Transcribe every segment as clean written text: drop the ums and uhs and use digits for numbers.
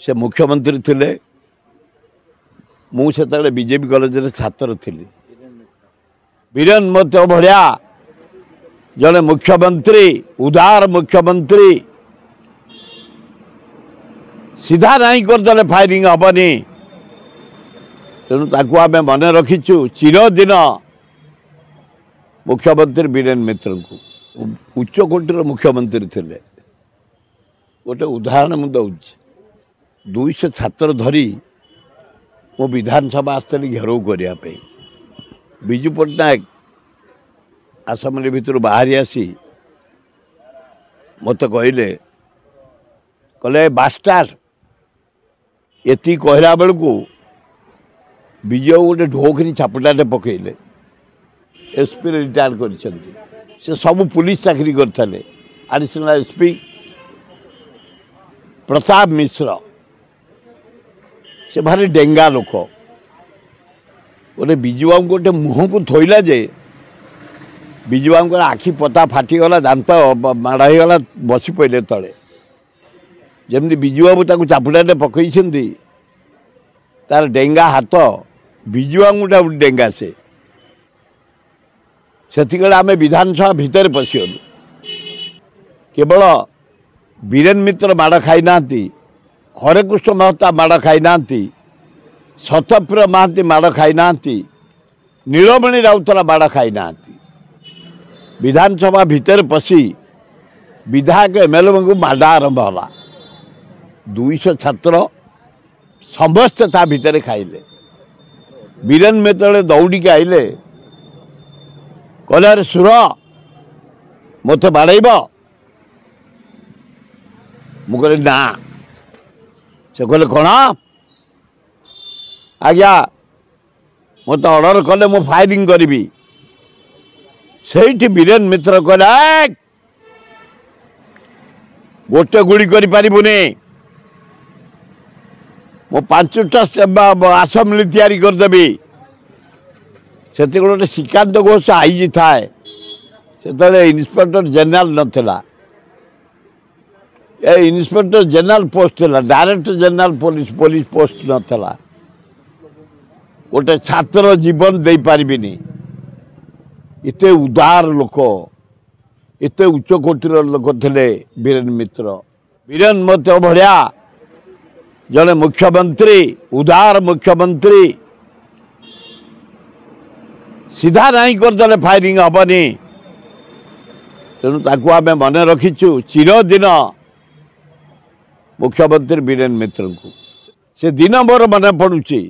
से मुख्यमंत्री थिले मुझे बीजेपी कॉलेज रे छात्र थिली बीरेन मत भलिया जड़े मुख्यमंत्री उदार मुख्यमंत्री सीधा नहीं करदे फायरिंग हेनी तेणु ताकू आम मन रखीचु चिरदिन मुख्यमंत्री बीरेन मित्र को उच्चकोटीर मुख्यमंत्री थिले गोटे उदाहरण मुझे दौर 200 छात्र धरी मो विधानसभा आसली घेराव करने विजु पट्टनायक आसम्बली भितर बाहरी आसी मत कहले कले बास्टार एति कहला बेलू विजय गोटे ढोकरी चापटाटे पकईले एसपी रिटायर कर सब पुलिस चाकरी करते एडिशनल एसपी प्रताप मिश्र से भारी डेंगा लोक गोटे विजुबाबू गोटे मुह को थोइला जे विजुबाबू आखि पता फाटीगला दांत माड़ होगा बसी पड़े तले जमी विजुबाबू ताकू चापुटाटे पकई तार डेंगा हाथ विजुबाबूटा डेंगा से आम विधानसभा भितर पशिगलु केवल बीरेन मित्र माड़ खाई ना हरेकृष्ण महता माड़ खाई ना शतप्रिय महांती माड़ खाई ना नीलमणि राउतरा माड़ खाई ना विधानसभा भितर पशि विधायक एमएलए को माड़ आरंभ है 200 छात्र समस्ते ता भितर खाइले बीरेन मित्र दौड़ी आइले कहले अरे सुर मत बाड़ब मुझे ना से कहले कौन आज्ञा मत ऑर्डर कले मु फायरिंग करी से बीरेन मित्र कहले गोटे गुड़ी कर पारिबुनी मो 5टा आसम्बली तैयारी करदेवी से गोटे श्रीकांत घोष आईजी थाए से इन्स्पेक्टर जनरल नथिला ए इन्स्पेक्टर जनरल पोस्ट था डायरेक्टर जनरल पुलिस पोस्ट नथिला गोटे छात्र जीवन दे पारिबिनी इते उदार लोक इते उच्चकोटीर लोक थे बीरेन मित्र बीरेन मत भलिया जड़े मुख्यमंत्री उदार मुख्यमंत्री सीधा नहीं करदे फायरिंग हेनी तेणु ताकू आम मन रखीचु चिरदिन मुख्यमंत्री बीरेन मित्र को से दिन मोर मन पड़ुची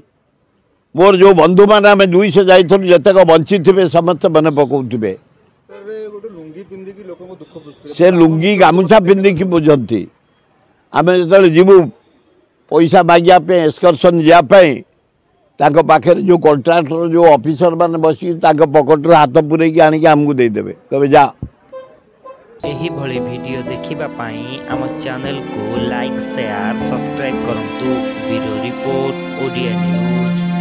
मोर जो बंधु मैंने आम 200 जाइलु जितेक बंची थे समस्त मन पकाउे से लुंगी गामुछा पिंधिकी बुझती आम जो जीवु पैसा मागिया एक्सकर्सन जावाई पाखे जो कॉन्ट्राक्टर जो ऑफिसर माने बसी पकेट हाथ पूरे आणिक आमको देदेवे कहे जा एही भली वीडियो देखिबा पाई आम चैनल को लाइक शेयर सब्सक्राइब करंतु ब्यूरो रिपोर्ट ओडिया न्यूज।